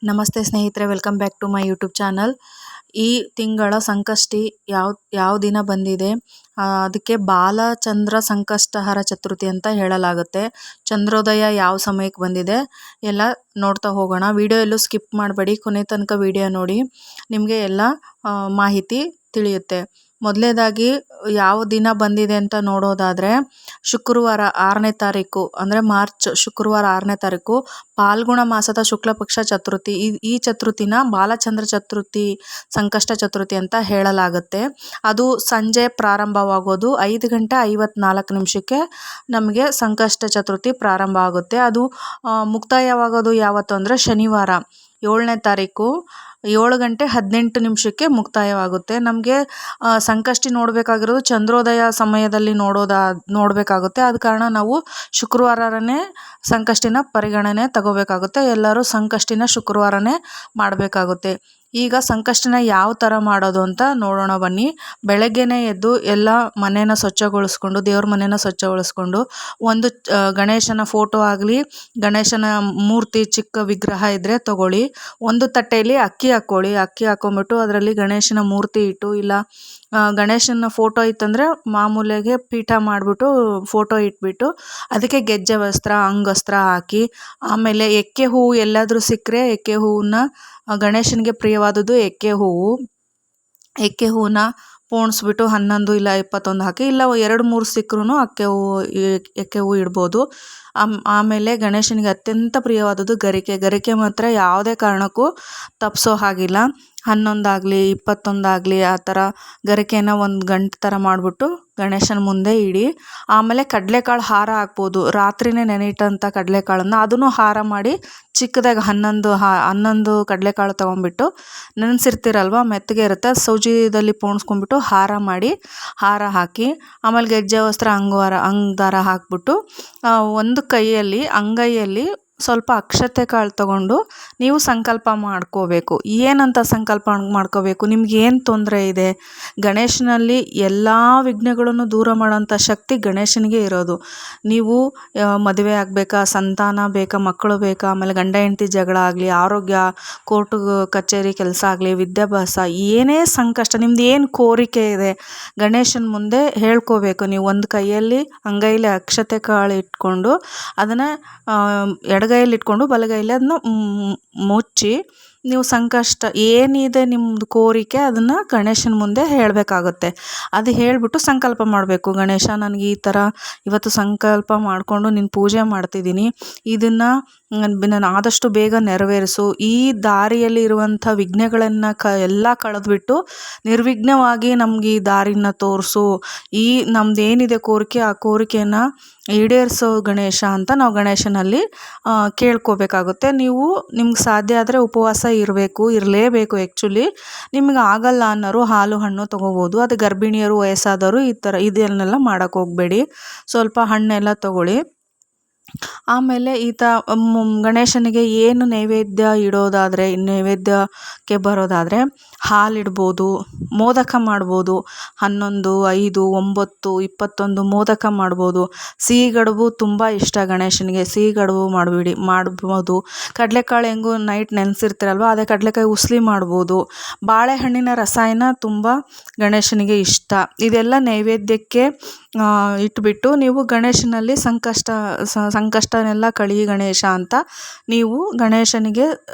ನಮಸ್ತೆ ಸ್ನೇಹಿತರೆ, welcome back to my YouTube channel. ಈ ತಿಂಗಳ ಸಂಕಷ್ಟಿ ಯಾವ ದಿನ ಬಂದಿದೆ, ಅದಕ್ಕೆ ಬಾಲಚಂದ್ರ ಸಂಕಷ್ಟಹರ ಚತುರ್ಥಿ ಅಂತ ಹೇಳಲಾಗುತ್ತೆ. ಚಂದ್ರೋದಯ ಯಾವ ಸಮಯಕ್ಕೆ ಬಂದಿದೆ ಎಲ್ಲ ನೋಡ್ತಾ ಹೋಗೋಣ. ವಿಡಿಯೋ ಎಲ್ಲೂ ಸ್ಕಿಪ್ ಮಾಡಬೇಡಿ, ಕೊನೆ ತನಕ ವಿಡಿಯೋ ನೋಡಿ, ನಿಮಗೆ ಎಲ್ಲ ಮಾಹಿತಿ ತಿಳಿಯುತ್ತೆ. ಮೊದಲನೇದಾಗಿ ಯಾವ ದಿನ ಬಂದಿದೆ ಅಂತ ನೋಡೋದಾದರೆ, ಶುಕ್ರವಾರ 6ನೇ ತಾರೀಕು ಅಂದರೆ ಮಾರ್ಚ್ ಶುಕ್ರವಾರ 6ನೇ ತಾರೀಕು ಪಾಲ್ಗುಣ ಮಾಸದ ಶುಕ್ಲ ಪಕ್ಷ ಚತುರ್ಥಿ. ಈ ಚತುರ್ಥಿನ ಬಾಲಚಂದ್ರ ಚತುರ್ಥಿ, ಸಂಕಷ್ಟ ಚತುರ್ಥಿ ಅಂತ ಹೇಳಲಾಗುತ್ತೆ. ಅದು ಸಂಜೆ ಪ್ರಾರಂಭವಾಗೋದು 5:54 ನಮಗೆ ಸಂಕಷ್ಟ ಚತುರ್ಥಿ ಪ್ರಾರಂಭ ಆಗುತ್ತೆ. ಅದು ಮುಕ್ತಾಯವಾಗೋದು ಯಾವತ್ತು ಅಂದರೆ ಶನಿವಾರ 7ನೇ ತಾರೀಕು 7:18 ಮುಕ್ತಾಯವಾಗುತ್ತೆ. ನಮಗೆ ಸಂಕಷ್ಟಿ ನೋಡಬೇಕಾಗಿರೋದು ಚಂದ್ರೋದಯ ಸಮಯದಲ್ಲಿ ನೋಡಬೇಕಾಗುತ್ತೆ. ಆದ ಕಾರಣ ನಾವು ಶುಕ್ರವಾರನೇ ಸಂಕಷ್ಟಿನ ಪರಿಗಣನೆ ತಗೋಬೇಕಾಗುತ್ತೆ. ಎಲ್ಲರೂ ಸಂಕಷ್ಟಿನ ಶುಕ್ರವಾರನೇ ಮಾಡಬೇಕಾಗುತ್ತೆ. ಈಗ ಸಂಕಷ್ಟನ ಯಾವ ಥರ ಮಾಡೋದು ಅಂತ ನೋಡೋಣ ಬನ್ನಿ. ಬೆಳಗ್ಗೆನೇ ಎದ್ದು ಎಲ್ಲ ಮನೇನ ಸ್ವಚ್ಛಗೊಳಿಸ್ಕೊಂಡು, ದೇವ್ರ ಮನೇನ ಸ್ವಚ್ಛಗೊಳಿಸ್ಕೊಂಡು, ಒಂದು ಗಣೇಶನ ಫೋಟೋ ಆಗಲಿ, ಗಣೇಶನ ಮೂರ್ತಿ ಚಿಕ್ಕ ವಿಗ್ರಹ ಇದ್ದರೆ ತಗೊಳ್ಳಿ. ಒಂದು ತಟ್ಟೆಯಲ್ಲಿ ಅಕ್ಕಿ ಹಾಕ್ಕೊಳ್ಳಿ. ಅಕ್ಕಿ ಹಾಕ್ಕೊಂಬಿಟ್ಟು ಅದರಲ್ಲಿ ಗಣೇಶನ ಮೂರ್ತಿ ಇಟ್ಟು, ಇಲ್ಲ ಗಣೇಶನ ಫೋಟೋ ಇತ್ತಂದರೆ ಮಾಮೂಲಿಗೆ ಪೀಠ ಮಾಡಿಬಿಟ್ಟು ಫೋಟೋ ಇಟ್ಬಿಟ್ಟು ಅದಕ್ಕೆ ಗೆಜ್ಜೆ ವಸ್ತ್ರ, ಅಂಗವಸ್ತ್ರ ಹಾಕಿ, ಆಮೇಲೆ ಎಕ್ಕೆ ಹೂವು ಎಲ್ಲಾದರೂ ಸಿಕ್ಕರೆ ಎಕ್ಕೆ ಹೂವನ್ನ, ಗಣೇಶನಿಗೆ ಪ್ರಿಯವಾದದ್ದು ಎಕ್ಕೆ ಹೂವನ್ನ ಪೋಣಿಸ್ಬಿಟ್ಟು 11 ಇಲ್ಲ 21 ಹಾಕಿ, ಇಲ್ಲ 2-3 ಸಿಕ್ಕರೂ ಎಕ್ಕೆ ಹೂವು ಇಡ್ಬೋದು. ಆಮೇಲೆ ಗಣೇಶನಿಗೆ ಅತ್ಯಂತ ಪ್ರಿಯವಾದದ್ದು ಗರಿಕೆ ಮಾತ್ರ ಯಾವುದೇ ಕಾರಣಕ್ಕೂ ತಪ್ಪಿಸೋ ಹಾಗಿಲ್ಲ. 11 ಆಗಲಿ 21 ಆಗಲಿ ಆ ಥರ ಗರಿಕೆನ ಒಂದು ಗಂಟು ಥರ ಮಾಡಿಬಿಟ್ಟು ಗಣೇಶನ ಮುಂದೆ ಇಡಿ. ಆಮೇಲೆ ಕಡಲೆಕಾಳು ಹಾರ ಹಾಕ್ಬೋದು. ರಾತ್ರಿನೇ ನೆನೆಯಿಟ್ಟಂಥ ಕಡಲೆಕಾಳನ್ನು ಅದನ್ನು ಹಾರ ಮಾಡಿ ಚಿಕ್ಕದಾಗಿ 11 ಕಡಲೆಕಾಳು ತೊಗೊಂಬಿಟ್ಟು ನೆನೆಸಿರ್ತೀರಲ್ವ, ಮೆತ್ತಗೆ ಇರುತ್ತೆ, ಸೌಜಿದಲ್ಲಿ ಪೋಣಿಸ್ಕೊಂಡ್ಬಿಟ್ಟು ಹಾರ ಹಾಕಿ, ಆಮೇಲೆ ಗೆಜ್ಜೆ ವಸ್ತ್ರ, ಅಂಗದಾರ ಹಾಕ್ಬಿಟ್ಟು ಒಂದು ಕೈಯಲ್ಲಿ ಅಂಗೈಯಲ್ಲಿ ಸ್ವಲ್ಪ ಅಕ್ಷತೆ ಕಾಳು ತಗೊಂಡು ನೀವು ಸಂಕಲ್ಪ ಮಾಡ್ಕೋಬೇಕು. ಏನಂತ ಸಂಕಲ್ಪ ಮಾಡ್ಕೋಬೇಕು? ನಿಮ್ಗೆ ಏನು ತೊಂದರೆ ಇದೆ? ಗಣೇಶನಲ್ಲಿ ಎಲ್ಲ ವಿಘ್ನಗಳನ್ನು ದೂರ ಮಾಡೋಂಥ ಶಕ್ತಿ ಗಣೇಶನಿಗೆ ಇರೋದು. ನೀವು ಮದುವೆ ಆಗಬೇಕಾ, ಸಂತಾನ ಬೇಕಾ, ಮಕ್ಕಳು ಬೇಕಾ, ಆಮೇಲೆ ಗಂಡ ಹೆಂಡತಿ ಜಗಳ ಆಗಲಿ, ಆರೋಗ್ಯ, ಕೋರ್ಟು ಕಚೇರಿ ಕೆಲಸ ಆಗಲಿ, ವಿದ್ಯಾಭ್ಯಾಸ, ಏನೇ ಸಂಕಷ್ಟ, ನಿಮ್ದು ಏನು ಕೋರಿಕೆ ಇದೆ ಗಣೇಶನ ಮುಂದೆ ಹೇಳ್ಕೋಬೇಕು. ನೀವು ಒಂದು ಕೈಯಲ್ಲಿ ಅಂಗೈಲಿ ಅಕ್ಷತೆ ಕಾಳು ಇಟ್ಕೊಂಡು ಅದನ್ನು ಎಡಗೈಯಲ್ಲಿ ಇಟ್ಕೊಂಡು ಬಲಗೈಯಲ್ಲಿ ಅದನ್ನು ಮುಚ್ಚಿ, ನೀವು ಸಂಕಷ್ಟ ಏನಿದೆ ನಿಮ್ಮದು ಕೋರಿಕೆ ಅದನ್ನು ಗಣೇಶನ ಮುಂದೆ ಹೇಳಬೇಕಾಗುತ್ತೆ. ಅದು ಹೇಳಿಬಿಟ್ಟು ಸಂಕಲ್ಪ ಮಾಡಬೇಕು. ಗಣೇಶ, ನನಗೆ ಈ ಥರ ಇವತ್ತು ಸಂಕಲ್ಪ ಮಾಡಿಕೊಂಡು ನಿನ್ನ ಪೂಜೆ ಮಾಡ್ತಿದ್ದೀನಿ, ಇದನ್ನು ನಾನು ಆದಷ್ಟು ಬೇಗ ನೆರವೇರಿಸು. ಈ ದಾರಿಯಲ್ಲಿ ಇರುವಂಥ ವಿಘ್ನಗಳನ್ನು ಎಲ್ಲ ಕಳೆದ್ಬಿಟ್ಟು ನಿರ್ವಿಘ್ನವಾಗಿ ನಮ್ಗೆ ಈ ದಾರಿನ ತೋರಿಸು. ಈ ನಮ್ದು ಏನಿದೆ ಕೋರಿಕೆ, ಆ ಕೋರಿಕೆಯನ್ನು ಈಡೇರಿಸೋ ಗಣೇಶ ಅಂತ ನಾವು ಗಣೇಶನಲ್ಲಿ ಕೇಳ್ಕೋಬೇಕಾಗುತ್ತೆ. ನಿಮ್ಗೆ ಸಾಧ್ಯ ಆದರೆ ಉಪವಾಸ ಇರಲೇಬೇಕು. ಆ್ಯಕ್ಚುಲಿ ನಿಮ್ಗೆ ಆಗಲ್ಲ ಅನ್ನೋರು ಹಾಲು ಹಣ್ಣು ತೊಗೋಬೋದು. ಅದು ಗರ್ಭಿಣಿಯರು, ವಯಸ್ಸಾದವರು ಈ ಥರ ಇದನ್ನೆಲ್ಲ ಮಾಡೋಕ್ಕೆ ಹೋಗಬೇಡಿ. ಸ್ವಲ್ಪ ಹಣ್ಣೆಲ್ಲ ತೊಗೊಳ್ಳಿ. ಆಮೇಲೆ ಗಣೇಶನಿಗೆ ಏನು ನೈವೇದ್ಯಕ್ಕೆ ಬರೋದಾದರೆ ಹಾಲಿಡ್ಬೋದು, ಮೋದಕ ಮಾಡ್ಬೋದು. 11, 5, 9, 21 ಮೋದಕ ಮಾಡ್ಬೋದು. ಸಿಹಿ ಕಡುಬು ತುಂಬ ಇಷ್ಟ ಗಣೇಶನಿಗೆ, ಸಿಹಿ ಕಡುಬು ಮಾಡ್ಬೋದು. ಕಡಲೆಕಾಳು ಹೆಂಗೂ ನೈಟ್ ನೆನೆಸಿರ್ತೀರಲ್ವ, ಅದೇ ಕಡಲೆಕಾಯಿ ಉಸ್ಲಿ ಮಾಡ್ಬೋದು. ಬಾಳೆಹಣ್ಣಿನ ರಸಾಯನ ತುಂಬ ಗಣೇಶನಿಗೆ ಇಷ್ಟ. ಇದೆಲ್ಲ ನೈವೇದ್ಯಕ್ಕೆ ಇಟ್ಬಿಟ್ಟು ನೀವು ಗಣೇಶನಲ್ಲಿ ಸಂಕಷ್ಟನೆಲ್ಲ ಕಳಿ ಗಣೇಶ ಅಂತ ನೀವು ಗಣೇಶನಿಗೆ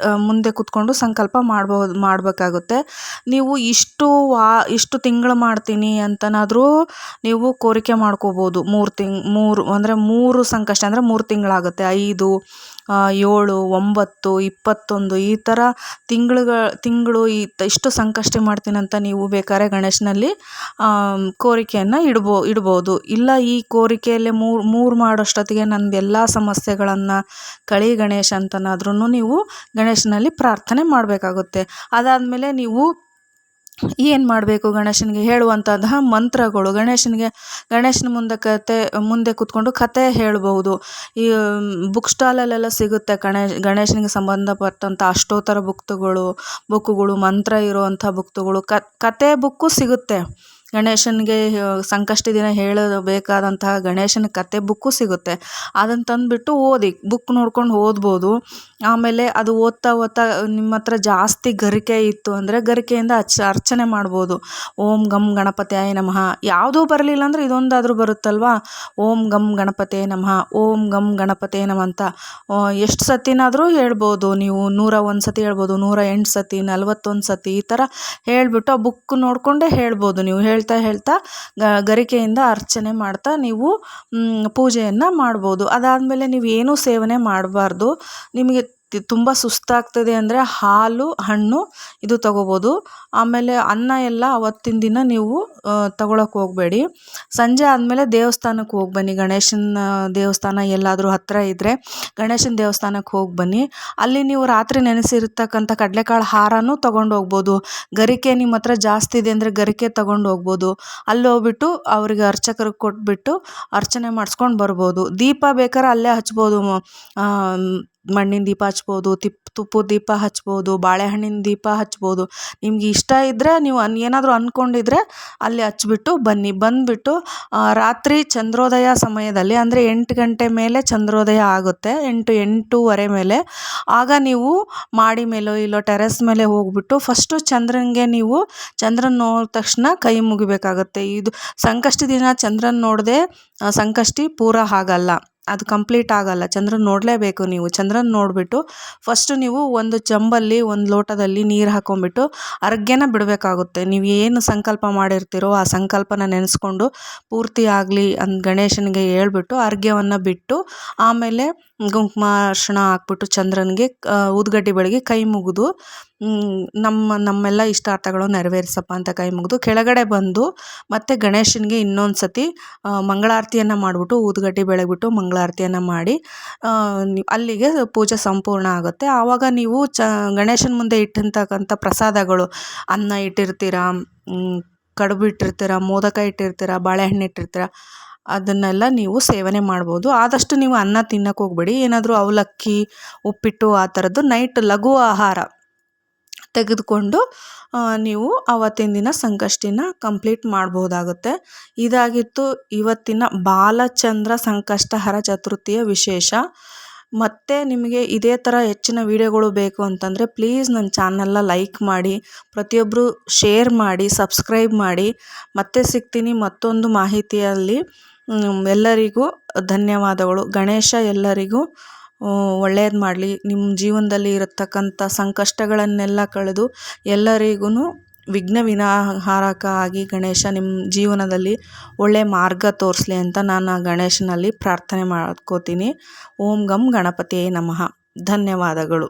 ಮುಂದೆ ಕೂತ್ಕೊಂಡು ಸಂಕಲ್ಪ ಮಾಡಬೇಕಾಗುತ್ತೆ. ನೀವು ಇಷ್ಟು ತಿಂಗಳು ಮಾಡ್ತೀನಿ ಅಂತನಾದರೂ ನೀವು ಕೋರಿಕೆ ಮಾಡ್ಕೋಬೋದು. 3 ಸಂಕಷ್ಟ ಅಂದರೆ 3 ತಿಂಗಳಾಗುತ್ತೆ. 5, 7, 9, 21 ಈ ಥರ ತಿಂಗಳು ಇಷ್ಟು ಸಂಕಷ್ಟ ಮಾಡ್ತೀನಿ ಅಂತ ನೀವು ಬೇಕಾದ್ರೆ ಗಣೇಶನಲ್ಲಿ ಕೋರಿಕೆಯನ್ನು ಇಡ್ಬೋದು. ಇಲ್ಲ ಈ ಕೋರಿಕೆಯಲ್ಲೇ 3 ಮಾಡೋಷ್ಟೊತ್ತಿಗೆ ನಂದು ಎಲ್ಲ ಸಮಸ್ಯೆಗಳನ್ನು ಕಳಿ ಗಣೇಶ ಅಂತನಾದ್ರೂ ನೀವು ಗಣೇಶನಲ್ಲಿ ಪ್ರಾರ್ಥನೆ ಮಾಡಬೇಕಾಗುತ್ತೆ. ಅದಾದಮೇಲೆ ನೀವು ಏನು ಮಾಡಬೇಕು? ಗಣೇಶನಿಗೆ ಹೇಳುವಂತಹ ಮಂತ್ರಗಳು, ಗಣೇಶನ ಮುಂದೆ ಕೂತ್ಕೊಂಡು ಕತೆ ಹೇಳ್ಬೋದು. ಈ ಬುಕ್ ಸ್ಟಾಲಲ್ಲೆಲ್ಲ ಸಿಗುತ್ತೆ ಗಣೇಶನಿಗೆ ಸಂಬಂಧಪಟ್ಟಂಥ ಅಷ್ಟೋತ್ತರ ಬುಕ್ಕುಗಳು, ಮಂತ್ರ ಇರುವಂಥ ಬುಕ್ಗಳು, ಕತೆ ಬುಕ್ಕು ಸಿಗುತ್ತೆ. ಗಣೇಶನಿಗೆ ಸಂಕಷ್ಟಿ ದಿನ ಹೇಳಬೇಕಾದಂತಹ ಗಣೇಶನ ಕತೆ ಬುಕ್ಕು ಸಿಗುತ್ತೆ. ಅದನ್ನು ತಂದುಬಿಟ್ಟು ಓದಿ, ಬುಕ್ ನೋಡ್ಕೊಂಡು ಓದ್ಬೋದು. ಆಮೇಲೆ ಅದು ಓದ್ತಾ ಓದ್ತಾ ನಿಮ್ಮ ಹತ್ರ ಜಾಸ್ತಿ ಗರಿಕೆ ಇತ್ತು ಅಂದರೆ ಗರಿಕೆಯಿಂದ ಅರ್ಚನೆ ಮಾಡ್ಬೋದು. ಓಂ ಗಂ ಗಣಪತಿಯಾಯ ನಮಃ. ಯಾವುದೂ ಬರಲಿಲ್ಲ ಅಂದರೆ ಇದೊಂದಾದರೂ ಬರುತ್ತಲ್ವಾ, ಓಂ ಗಂ ಗಣಪತಿಯೇ ನಮಃ, ಓಂ ಗಂ ಗಣಪತಿಯೇ ನಮಃ ಅಂತ ಎಷ್ಟು ಸತಿನಾದರೂ ಹೇಳ್ಬೋದು. ನೀವು 101 ಸತಿ ಹೇಳ್ಬೋದು, 108 ಸತಿ, 41 ಸತಿ ಈ ಥರ ಹೇಳಿಬಿಟ್ಟು ಆ ಬುಕ್ ನೋಡಿಕೊಂಡೇ ಹೇಳ್ಬೋದು. ನೀವು ಹೇಳ್ತಾ ಗರಿಕೆಯಿಂದ ಅರ್ಚನೆ ಮಾಡ್ತಾ ನೀವು ಪೂಜೆಯನ್ನು ಮಾಡ್ಬೋದು. ಅದಾದಮೇಲೆ ನೀವು ಏನೂ ಸೇವನೆ ಮಾಡಬಾರ್ದು. ನಿಮಗೆ ತುಂಬ ಸುಸ್ತಾಗ್ತದೆ ಅಂದರೆ ಹಾಲು, ಹಣ್ಣು ಇದು ತಗೋಬೋದು. ಆಮೇಲೆ ಅನ್ನ ಎಲ್ಲ ಅವತ್ತಿನ ದಿನ ನೀವು ತಗೊಳಕ್ಕೆ ಹೋಗಬೇಡಿ. ಸಂಜೆ ಆದಮೇಲೆ ದೇವಸ್ಥಾನಕ್ಕೆ ಹೋಗಿ ಬನ್ನಿ. ಗಣೇಶನ ದೇವಸ್ಥಾನ ಎಲ್ಲಾದರೂ ಹತ್ತಿರ ಇದ್ದರೆ ಗಣೇಶನ ದೇವಸ್ಥಾನಕ್ಕೆ ಹೋಗಿ ಬನ್ನಿ. ಅಲ್ಲಿ ನೀವು ರಾತ್ರಿ ನೆನೆಸಿರ್ತಕ್ಕಂಥ ಕಡಲೆಕಾಳು ಹಾರನೂ ತೊಗೊಂಡು ಹೋಗ್ಬೋದು. ಗರಿಕೆ ನಿಮ್ಮ ಹತ್ರ ಜಾಸ್ತಿ ಇದೆ ಅಂದರೆ ಗರಿಕೆ ತೊಗೊಂಡು ಹೋಗ್ಬೋದು. ಅಲ್ಲಿ ಹೋಗ್ಬಿಟ್ಟು ಅವರಿಗೆ ಅರ್ಚಕರಿಗೆ ಕೊಟ್ಬಿಟ್ಟು ಅರ್ಚನೆ ಮಾಡಿಸ್ಕೊಂಡು ಬರ್ಬೋದು. ದೀಪ ಬೇಕಾದ್ರೆ ಅಲ್ಲೇ ಹಚ್ಬೋದು. ಮಣ್ಣಿನ ದೀಪ ಹಚ್ಬೋದು, ತುಪ್ಪದ ದೀಪ ಹಚ್ಬೋದು, ಬಾಳೆಹಣ್ಣಿನ ದೀಪ ಹಚ್ಬೋದು. ನಿಮ್ಗೆ ಇಷ್ಟ ಇದ್ದರೆ ನೀವು ಏನಾದರೂ ಅಂದ್ಕೊಂಡಿದ್ರೆ ಅಲ್ಲಿ ಹಚ್ಬಿಟ್ಟು ಬನ್ನಿ. ಬಂದುಬಿಟ್ಟು ರಾತ್ರಿ ಚಂದ್ರೋದಯ ಸಮಯದಲ್ಲಿ ಅಂದರೆ 8 ಗಂಟೆ ಮೇಲೆ ಚಂದ್ರೋದಯ ಆಗುತ್ತೆ, 8-8:30 ಮೇಲೆ. ಆಗ ನೀವು ಮಾಡಿ ಮೇಲೋ ಇಲ್ಲೋ ಟೆರೆಸ್ ಮೇಲೆ ಹೋಗ್ಬಿಟ್ಟು ಫಸ್ಟು ಚಂದ್ರನಿಗೆ ನೀವು ಚಂದ್ರನ ನೋಡಿದ ತಕ್ಷಣ ಕೈ ಮುಗಿಬೇಕಾಗತ್ತೆ. ಇದು ಸಂಕಷ್ಟಿ ದಿನ ಚಂದ್ರನ ನೋಡದೆ ಸಂಕಷ್ಟಿ ಪೂರ ಆಗಲ್ಲ, ಅದು ಕಂಪ್ಲೀಟ್ ಆಗಲ್ಲ. ಚಂದ್ರನ ನೋಡಲೇಬೇಕು ನೀವು. ಚಂದ್ರನ ನೋಡಿಬಿಟ್ಟು ಫಸ್ಟು ನೀವು ಒಂದು ಚಂಬಲ್ಲಿ ಒಂದು ಲೋಟದಲ್ಲಿ ನೀರು ಹಾಕ್ಕೊಂಬಿಟ್ಟು ಅರ್ಘ್ಯನ ಬಿಡಬೇಕಾಗುತ್ತೆ. ನೀವು ಏನು ಸಂಕಲ್ಪ ಮಾಡಿರ್ತೀರೋ ಆ ಸಂಕಲ್ಪನ ನೆನೆಸ್ಕೊಂಡು ಪೂರ್ತಿ ಆಗಲಿ ಅಂತ ಗಣೇಶನಿಗೆ ಹೇಳ್ಬಿಟ್ಟು ಅರ್ಘ್ಯವನ್ನು ಬಿಟ್ಟು ಆಮೇಲೆ ಕುಂಕುಮ ಅರಿಶಿಣ ಹಾಕ್ಬಿಟ್ಟು ಚಂದ್ರನಿಗೆ ಊದುಗಡ್ಡಿ ಬೆಳಗಿ ಕೈ ಮುಗಿದು ನಮ್ಮೆಲ್ಲ ಇಷ್ಟಾರ್ಥಗಳು ನೆರವೇರಿಸಪ್ಪ ಅಂತ ಕೈ ಮುಗಿದು ಕೆಳಗಡೆ ಬಂದು ಮತ್ತೆ ಗಣೇಶನಿಗೆ ಇನ್ನೊಂದು ಸತಿ ಮಂಗಳಾರತಿಯನ್ನು ಮಾಡಿಬಿಟ್ಟು ಊದುಗಡ್ಡಿ ಬೆಳಗ್ಬಿಟ್ಟು ಮಂಗಳಾರತಿಯನ್ನು ಮಾಡಿ ಅಲ್ಲಿಗೆ ಪೂಜೆ ಸಂಪೂರ್ಣ ಆಗುತ್ತೆ. ಆವಾಗ ನೀವು ಗಣೇಶನ ಮುಂದೆ ಇಟ್ಟಿರ್ತಕ್ಕಂಥ ಪ್ರಸಾದಗಳು, ಅನ್ನ ಇಟ್ಟಿರ್ತೀರ, ಕಡುಬು ಇಟ್ಟಿರ್ತೀರ, ಮೋದಕ ಇಟ್ಟಿರ್ತೀರ, ಬಾಳೆಹಣ್ಣು ಇಟ್ಟಿರ್ತೀರ, ಅದನ್ನೆಲ್ಲ ನೀವು ಸೇವನೆ ಮಾಡ್ಬೋದು. ಆದಷ್ಟು ನೀವು ಅನ್ನ ತಿನ್ನಕ್ಕೆ ಹೋಗ್ಬೇಡಿ. ಏನಾದರೂ ಅವಲಕ್ಕಿ, ಉಪ್ಪಿಟ್ಟು ಆ ಥರದ್ದು ನೈಟ್ ಲಘು ಆಹಾರ ತೆಗೆದುಕೊಂಡು ನೀವು ಆವತ್ತಿನ ದಿನ ಸಂಕಷ್ಟಿನ ಕಂಪ್ಲೀಟ್ ಮಾಡ್ಬೋದಾಗುತ್ತೆ. ಇದಾಗಿತ್ತು ಇವತ್ತಿನ ಬಾಲಚಂದ್ರ ಸಂಕಷ್ಟಹರ ಚತುರ್ಥಿಯ ವಿಶೇಷ. ಮತ್ತು ನಿಮಗೆ ಇದೇ ಥರ ಹೆಚ್ಚಿನ ವೀಡಿಯೋಗಳು ಬೇಕು ಅಂತಂದರೆ ಪ್ಲೀಸ್ ನನ್ನ ಚಾನಲ್ನ ಲೈಕ್ ಮಾಡಿ, ಪ್ರತಿಯೊಬ್ಬರು ಶೇರ್ ಮಾಡಿ, ಸಬ್ಸ್ಕ್ರೈಬ್ ಮಾಡಿ. ಮತ್ತೆ ಸಿಗ್ತೀನಿ ಮತ್ತೊಂದು ಮಾಹಿತಿಯಲ್ಲಿ. ಎಲ್ಲರಿಗೂ ಧನ್ಯವಾದಗಳು. ಗಣೇಶ ಎಲ್ಲರಿಗೂ ಒಳ್ಳೆಯದು ಮಾಡಲಿ. ನಿಮ್ಮ ಜೀವನದಲ್ಲಿ ಇರತಕ್ಕಂಥ ಸಂಕಷ್ಟಗಳನ್ನೆಲ್ಲ ಕಳೆದು ಎಲ್ಲರಿಗೂ ವಿಘ್ನ ವಿನಾಹಾರಕ ಆಗಿ ಗಣೇಶ ನಿಮ್ಮ ಜೀವನದಲ್ಲಿ ಒಳ್ಳೆಯ ಮಾರ್ಗ ತೋರಿಸಲಿ ಅಂತ ನಾನು ಗಣೇಶನಲ್ಲಿ ಪ್ರಾರ್ಥನೆ ಮಾಡ್ಕೋತೀನಿ. ಓಂ ಗಂ ಗಣಪತಿಯೇ ನಮಃ. ಧನ್ಯವಾದಗಳು.